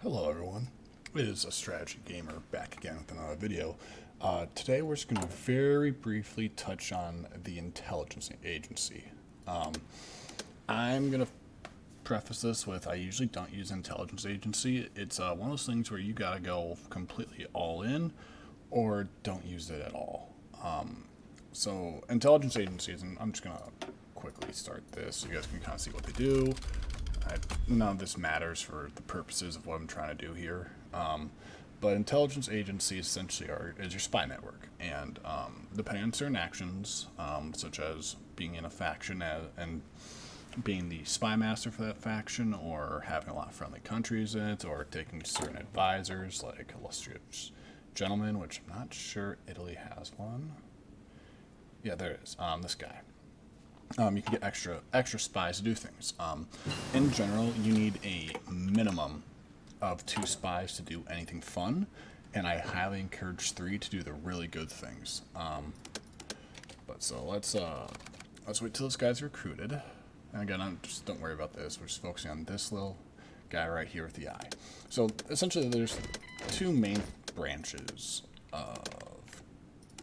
Hello everyone, it is a strategy gamer back again with another video. Today we're just going to very briefly touch on the intelligence agency. I'm going to preface this with I usually don't use intelligence agency. It's one of those things where you got to go completely all in or don't use it at all. So intelligence agencies, and I'm just going to quickly start this so you guys can kind of see what they do. None of this matters for the purposes of what I'm trying to do here. But intelligence agencies essentially is your spy network, and depending on certain actions, such as being in a faction and being the spy master for that faction, or having a lot of friendly countries in it, or taking certain advisors like illustrious gentlemen, which I'm not sure Italy has one. Yeah, there it is. This guy. You can get extra spies to do things. In general, you need a minimum of 2 spies to do anything fun, and I highly encourage 3 to do the really good things. But so let's wait till this guy's recruited. And again, don't worry about this. We're just focusing on this little guy right here with the eye. So essentially, there's 2 main branches of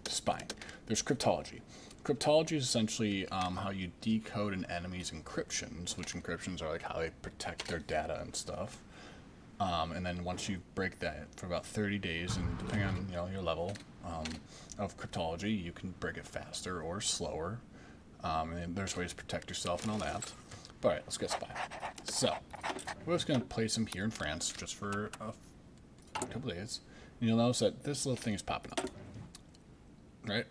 spying. There's cryptology. Cryptology is essentially how you decode an enemy's encryptions, which encryptions are like how they protect their data and stuff. And then once you break that for about 30 days, and depending on your level of cryptology, you can break it faster or slower. And then there's ways to protect yourself and all that. But all right, let's get spy. So we're just gonna place him here in France just for a couple days, and you'll notice that this little thing is popping up. Right?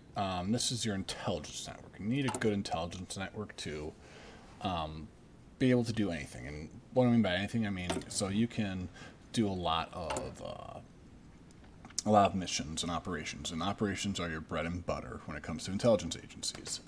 This is your intelligence network. You need a good intelligence network to be able to do anything. And what I mean by anything, I mean so you can do a lot of missions and operations. And operations are your bread and butter when it comes to intelligence agencies.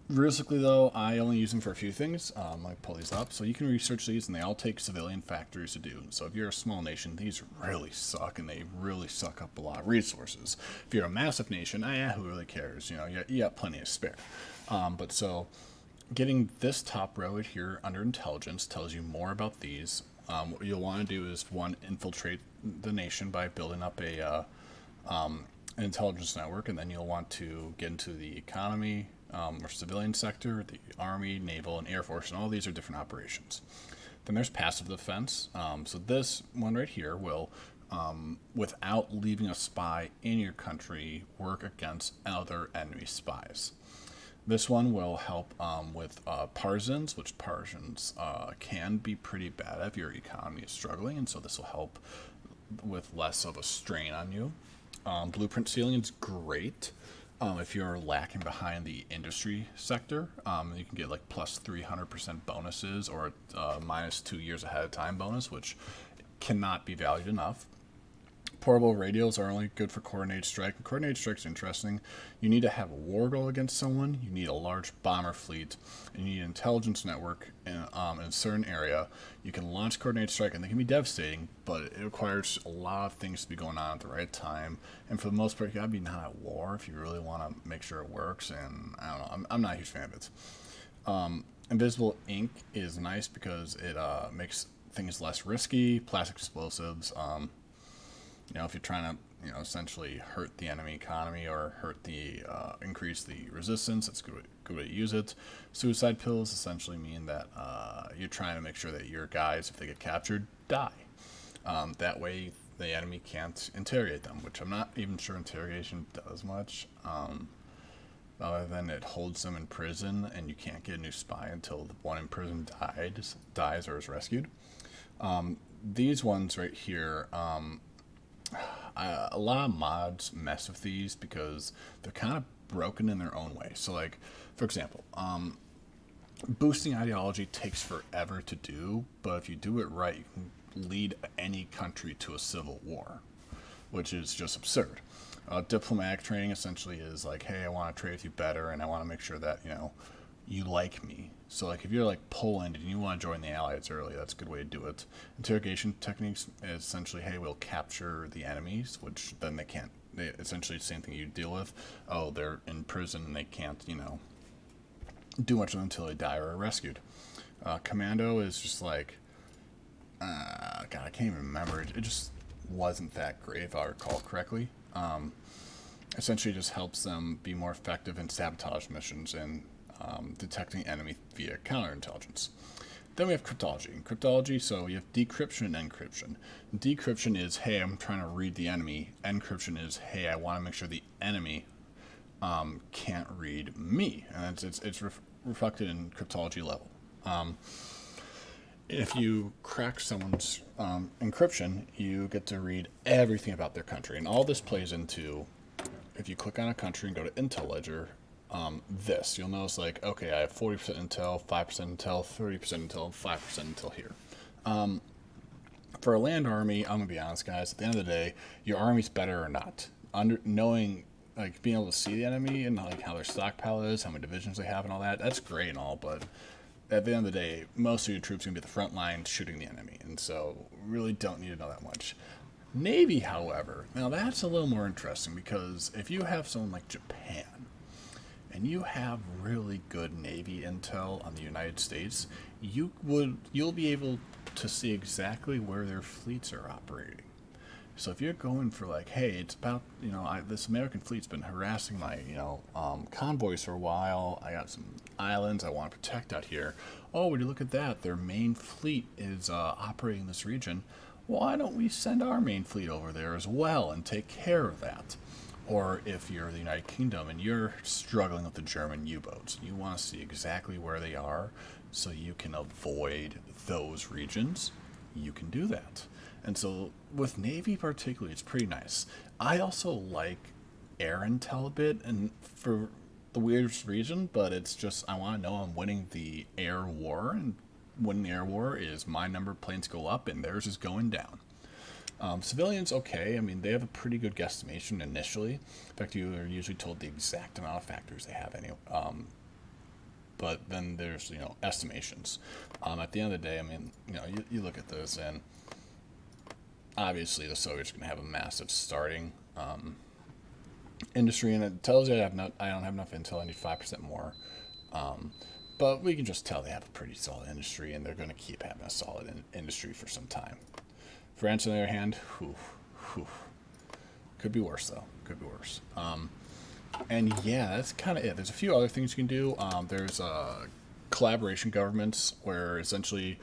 Realistically, though, I only use them for a few things. I pull these up, so you can research these, and they all take civilian factories to do. So if you're a small nation, these really suck, and they really suck up a lot of resources. If you're a massive nation, who really cares? You got plenty to spare. But so getting this top row right here under intelligence tells you more about these. What you'll want to do is, one, infiltrate the nation by building up an intelligence network, and then you'll want to get into the economy, or civilian sector, the Army, Naval, and Air Force, and all these are different operations. Then there's passive defense. So this one right here will, without leaving a spy in your country, work against other enemy spies. This one will help with partisans, which partisans can be pretty bad if your economy is struggling, and so this will help with less of a strain on you. Blueprint sealing is great. If you're lacking behind the industry sector, you can get like plus 300% bonuses or minus 2 years ahead of time bonus, which cannot be valued enough. Portable radios are only good for coordinated strike. And coordinated strike is interesting. You need to have a war goal against someone. You need a large bomber fleet. And you need an intelligence network in a certain area. You can launch coordinated strike, and they can be devastating, but it requires a lot of things to be going on at the right time. And for the most part, you gotta be not at war if you really want to make sure it works. And I don't know. I'm not a huge fan of it. Invisible ink is nice because it makes things less risky. Plastic explosives. If you're trying to, essentially hurt the enemy economy or increase the resistance, that's a good way to use it. Suicide pills essentially mean that you're trying to make sure that your guys, if they get captured, die. That way the enemy can't interrogate them, which I'm not even sure interrogation does much, other than it holds them in prison, and you can't get a new spy until the one in prison dies or is rescued. These ones right here, a lot of mods mess with these because they're kind of broken in their own way. So like, for example, boosting ideology takes forever to do, but if you do it right, you can lead any country to a civil war, which is just absurd. Diplomatic training essentially is like, hey, I want to trade with you better, and I want to make sure that you like me. So like if you're like Poland and you want to join the Allies early, that's a good way to do it. Interrogation techniques is essentially, hey, we'll capture the enemies, which then they can't. They essentially the same thing you deal with. Oh, they're in prison and they can't, do much of them until they die or are rescued. Commando is just like God, I can't even remember. It just wasn't that great, if I recall correctly. Essentially, just helps them be more effective in sabotage missions and detecting enemy via counterintelligence. Then we have cryptology. In cryptology, so you have decryption and encryption. Decryption is, hey, I'm trying to read the enemy. Encryption is, hey, I want to make sure the enemy can't read me. And it's reflected in cryptology level. If you crack someone's encryption, you get to read everything about their country. And all this plays into, if you click on a country and go to Intel Ledger, you'll notice like, okay, I have 40% Intel, 5% Intel, 30% Intel, 5% Intel here. For a land army, I'm gonna be honest, guys. At the end of the day, your army's better or not. Knowing, like, being able to see the enemy and like how their stockpile is, how many divisions they have, and all that. That's great and all, but at the end of the day, most of your troops are gonna be at the front line shooting the enemy, and so really don't need to know that much. Navy, however, now that's a little more interesting because if you have someone like Japan and you have really good Navy intel on the United States, you'll be able to see exactly where their fleets are operating. So if you're going for like, hey, it's about, this American fleet's been harassing my, convoys for a while. I got some islands I want to protect out here. Oh, would you look at that? Their main fleet is operating this region. Why don't we send our main fleet over there as well and take care of that? Or if you're the United Kingdom and you're struggling with the German U-boats, you want to see exactly where they are so you can avoid those regions, you can do that. And so with Navy particularly, it's pretty nice. I also like air intel a bit, and for the weirdest reason, but it's just I want to know I'm winning the air war, and winning the air war is my number of planes go up and theirs is going down. Civilians, okay. I mean, they have a pretty good guesstimation initially. In fact, you are usually told the exact amount of factors they have anyway. But then there's, estimations. At the end of the day, I mean, you look at this, and obviously the Soviets are going to have a massive starting industry, and it tells you I don't have enough intel. I need 5% more. But we can just tell they have a pretty solid industry, and they're going to keep having a solid industry for some time. France, on the other hand, could be worse, though. Could be worse. And yeah, that's kind of it. There's a few other things you can do. There's collaboration governments where essentially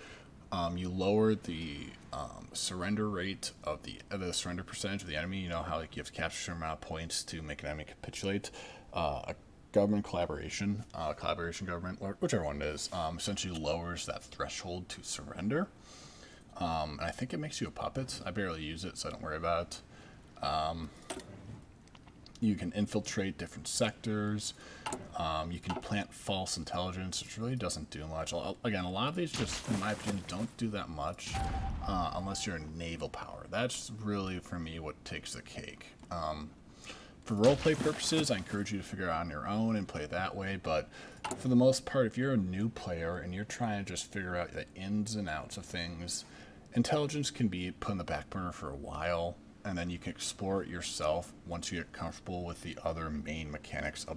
you lower the surrender rate of the surrender percentage of the enemy. You know how like you have to capture a certain amount of points to make an enemy capitulate. A government collaboration government, whichever one it is, essentially lowers that threshold to surrender. And I think it makes you a puppet. I barely use it, so I don't worry about it. You can infiltrate different sectors. You can plant false intelligence, which really doesn't do much. Again, a lot of these just, in my opinion, don't do that much unless you're a naval power. That's really, for me, what takes the cake. For roleplay purposes, I encourage you to figure it out on your own and play that way, but for the most part, if you're a new player and you're trying to just figure out the ins and outs of things, intelligence can be put on the back burner for a while, and then you can explore it yourself once you get comfortable with the other main mechanics of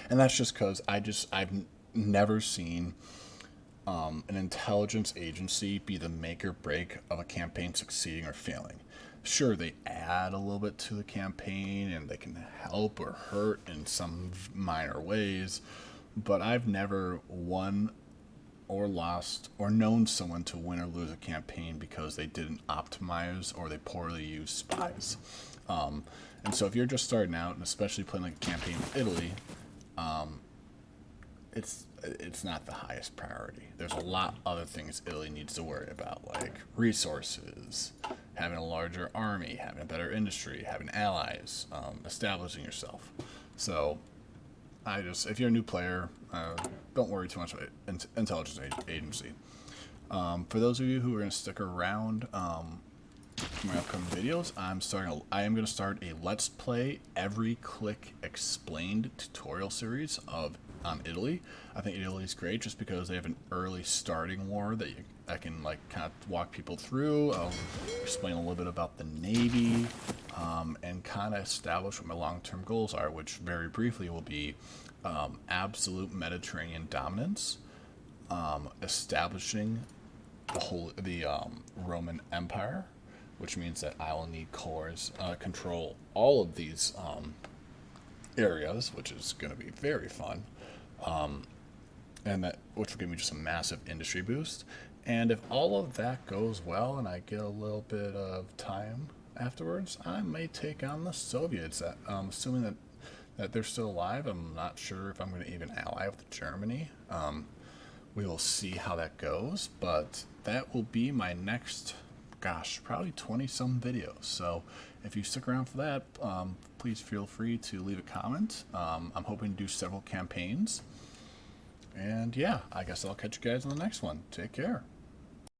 and that's just because I've never seen an intelligence agency be the make or break of a campaign succeeding or failing. Sure, they add a little bit to the campaign and they can help or hurt in some minor ways, but I've never won or lost or known someone to win or lose a campaign because they didn't optimize or they poorly used spies. And so if you're just starting out, and especially playing like a campaign with Italy, it's not the highest priority. There's a lot other things Italy needs to worry about, like resources, having a larger army, having a better industry, having allies, establishing yourself. So if you're a new player, don't worry too much about intelligence agency. For those of you who are going to stick around for my upcoming videos, I am going to start a Let's Play Every Click Explained tutorial series on Italy. I think Italy is great just because they have an early starting war that I can like kind of walk people through. I'll explain a little bit about the Navy and kind of establish what my long-term goals are, which very briefly will be absolute Mediterranean dominance, establishing the Roman Empire, which means that I will need cores control all of these areas, which is going to be very fun, and that which will give me just a massive industry boost. And if all of that goes well and I get a little bit of time afterwards, I may take on the Soviets. Assuming that they're still alive, I'm not sure if I'm going to even ally with Germany. We will see how that goes, but that will be my next, gosh, probably 20-some videos. So if you stick around for that, please feel free to leave a comment. I'm hoping to do several campaigns. And yeah, I guess I'll catch you guys on the next one. Take care.